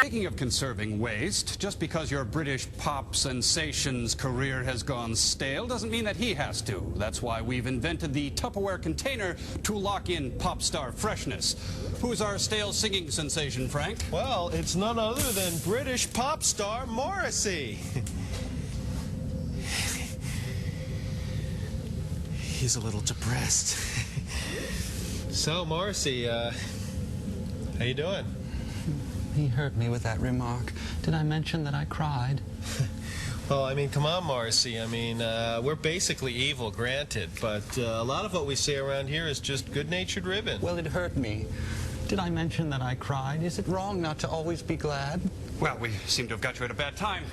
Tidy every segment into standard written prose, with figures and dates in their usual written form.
Speaking of conserving waste, just because your British pop sensation's career has gone stale doesn't mean that he has to. That's why we've invented the Tupperware container to lock in pop star freshness. Who's our stale singing sensation, Frank? Well, it's none other than British pop star Morrissey. He's a little depressed. So, Morrissey, how you doing? He hurt me with that remark. Did I mention that I cried? Well, I mean, come on, Morrissey. I mean, we're basically evil, granted, but a lot of what we say around here is just good-natured ribbon. Well, it hurt me. Did I mention that I cried? Is it wrong not to always be glad? Well, we seem to have got you at a bad time.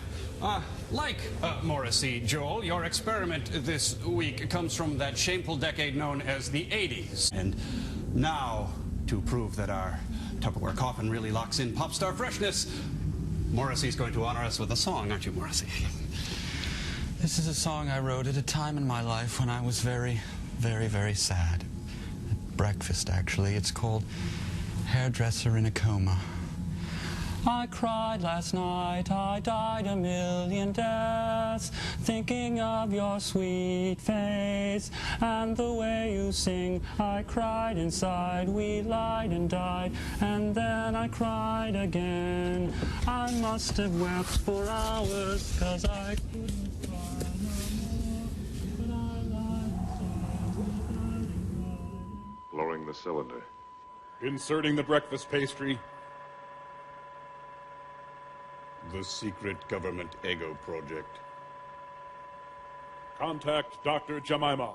Morrissey, Joel, your experiment this week comes from that shameful decade known as the 80s. And now, to prove that our Tupperware coffin really locks in pop star freshness, Morrissey's going to honor us with a song, aren't you, Morrissey? This is a song I wrote at a time in my life when I was very, very, very sad. At breakfast, actually. It's called Hairdresser in a Coma. I cried last night, I died a million deaths, thinking of your sweet face and the way you sing. I cried inside, we lied and died, and then I cried again. I must have wept for hours, 'cause I couldn't cry no more, but I lied inside. Lowering the cylinder. Inserting the breakfast pastry. The secret government ego project. Contact Dr. Jemima.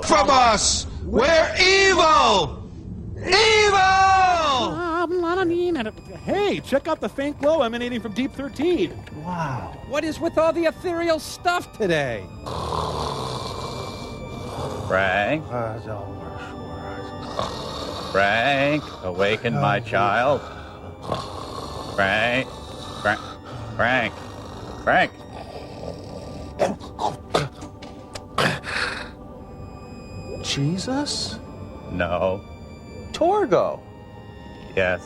From us, we're evil! Evil! Hey, check out the faint glow emanating from Deep 13. Wow. What is with all the ethereal stuff today? Frank? Frank, awaken my child. Frank. Frank. Frank. Jesus? No. Torgo? Yes,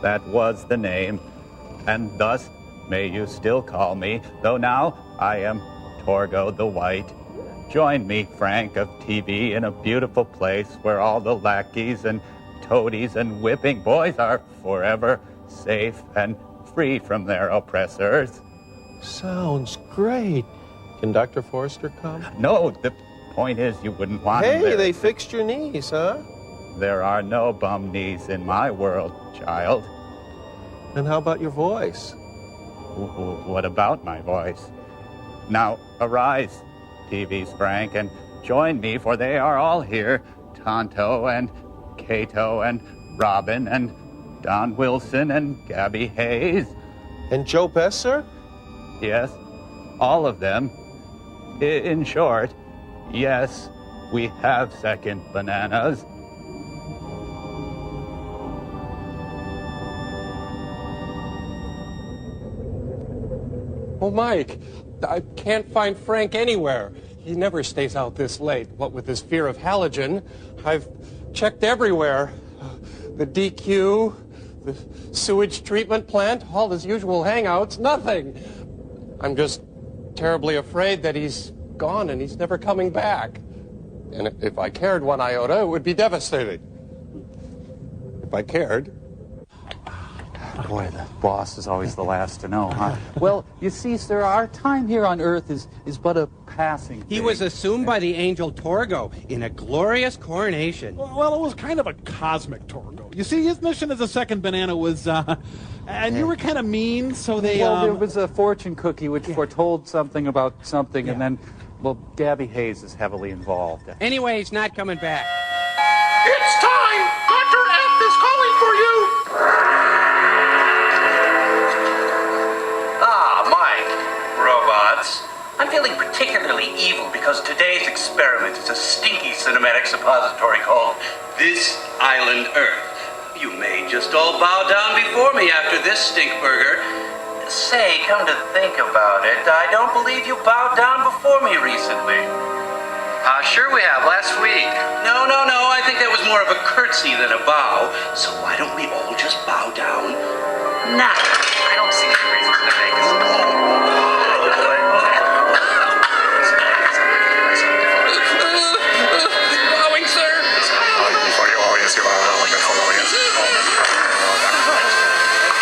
that was the name. And thus may you still call me, though now I am Torgo the White. Join me, Frank, of TV, in a beautiful place where all the lackeys and toadies and whipping boys are forever safe and free from their oppressors. Sounds great. Can Dr. Forrester come? No, the point is you wouldn't want him Hey, there. they fixed your knees, huh? There are no bum knees in my world, child. And how about your voice? What about my voice? Now, arise, TV's Frank, and join me, for they are all here. Tonto and Cato and Robin and Don Wilson and Gabby Hayes. And Joe Besser? Yes, all of them. In short, yes, we have second bananas. Oh, Mike, I can't find Frank anywhere. He never stays out this late. What with his fear of halogen, I've checked everywhere. The DQ, the sewage treatment plant, all his usual hangouts, nothing. I'm just terribly afraid that he's gone and he's never coming back. And if I cared one iota, it would be devastating. If I cared. Boy, the boss is always the last to know, huh? Well, you see, sir, our time here on Earth is but a passing thing. He was assumed by the angel Torgo in a glorious coronation. Well, it was kind of a cosmic Torgo. You see, his mission as a second banana was, and you were kind of mean, so they, Well, there was a fortune cookie which foretold something about something, and then, well, Gabby Hayes is heavily involved. Anyway, he's not coming back. It's time! Dr. F is calling for you! Robots. I'm feeling particularly evil because today's experiment is a stinky cinematic suppository called This Island Earth. You may just all bow down before me after this stink burger. Say, come to think about it, I don't believe you bowed down before me recently. Sure we have, last week. No, I think that was more of a curtsy than a bow. So why don't we all just bow down Nah, I don't see any reasons to make us. Following, sir.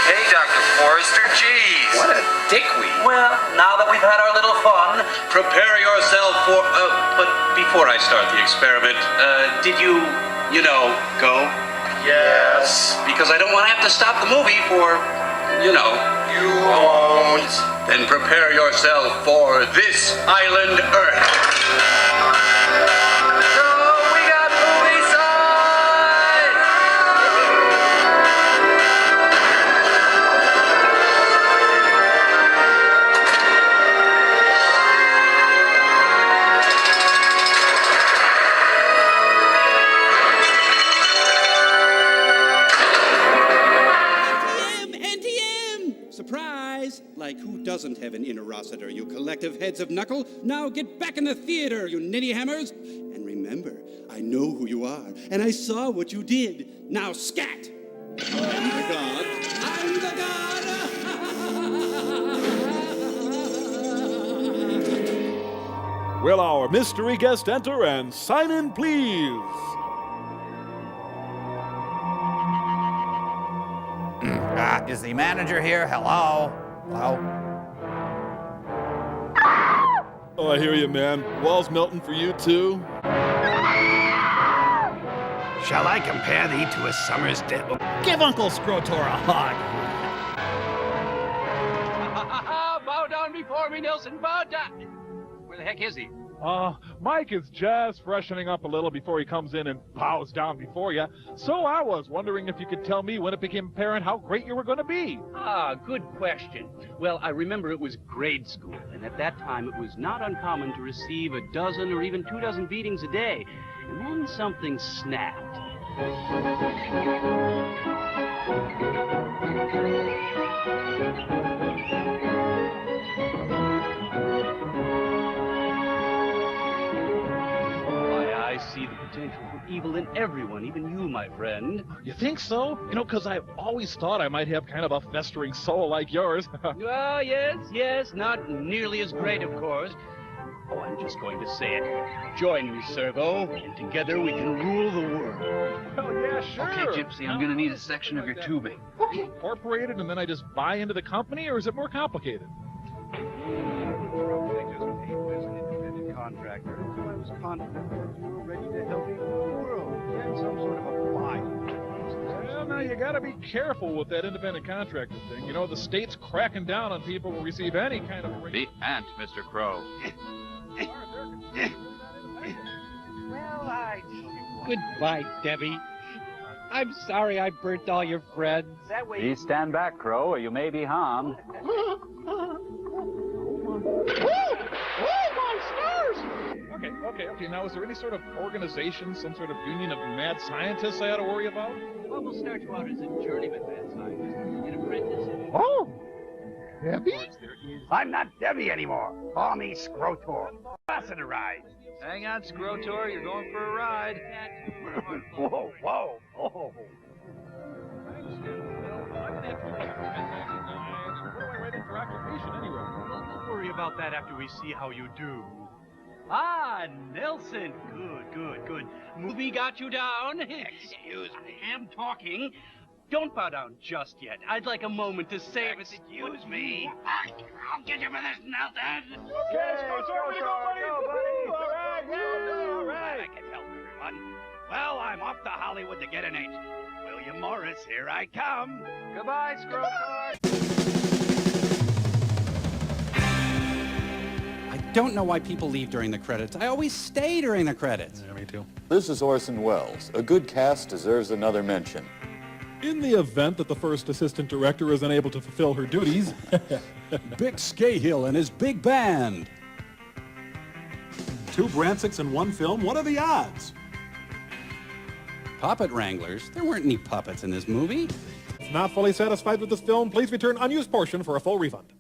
Hey, Dr. Forrester, geez. What a dickweed. Well, now that we've had our little fun, prepare yourself for... but before I start the experiment, did you go? Yes. Because I don't want to have to stop the movie for, You won't. Then prepare yourself for this island Earth. So we got movie side! NTM! Surprise! Like who doesn't have an inner Rossiter, you collective heads of knuckle? Now get back in the theater, you ninny hammers! And remember, I know who you are, and I saw what you did. Now scat! I'm the god. I'm the god! Will our mystery guest enter and sign in, please? Is the manager here? Hello? Hello? Oh, I hear you, man. Walls melting for you, too? Shall I compare thee to a summer's day? Give Uncle Scrotor a hug. Bow down before me, Nelson. Bow down. Where the heck is he? Mike is just freshening up a little before he comes in and bows down before you. So I was wondering if you could tell me when it became apparent how great you were going to be. Good question. Well, I remember it was grade school, and at that time it was not uncommon to receive a dozen or even 24 beatings a day. And then something snapped. I see the potential for evil in everyone, even you, my friend. You think so? Because I've always thought I might have kind of a festering soul like yours. Oh, yes, not nearly as great, of course. Oh, I'm just going to say it. Join me, Servo, and together we can rule the world. Oh, yeah, sure. Okay, Gypsy, I'm going to need a section of your tubing. Incorporated and then I just buy into the company, or is it more complicated? Contractor, so I was confident that you were ready to help me rule the world. You had some sort of a file. Well, now you gotta be careful with that independent contractor thing. The state's cracking down on people who receive any kind of... The ant, Mr. Crow. Well, Goodbye, Debbie. I'm sorry I burnt all your friends. Please stand back, Crow, or you may be harmed. Okay. Now, is there any sort of organization, some sort of union of mad scientists I ought to worry about? Well, we'll start you out as a journeyman mad scientist, an apprentice. Oh! Debbie? I'm not Debbie anymore. Call me Scrotor. Rossiterized. Hang on, Scrotor, you're going for a ride. Whoa. I'm gonna have to get where do I write in for occupation anyway? We'll worry about that after we see how you do. Nelson. Good. Movie got you down? Excuse me. I am talking. Don't bow down just yet. I'd like a moment to say... Excuse me. I'll get you for this, Nelson. Okay, go, buddy. All right. I can help everyone. Well, I'm off to Hollywood to get an agent. William Morris, here I come. Goodbye, Scrotor. I don't know why people leave during the credits. I always stay during the credits. Yeah, me too. This is Orson Welles. A good cast deserves another mention. In the event that the first assistant director is unable to fulfill her duties... Bick Scahill and his big band. 2 Bransicks in one film? What are the odds? Puppet wranglers? There weren't any puppets in this movie. If not fully satisfied with this film, please return unused portion for a full refund.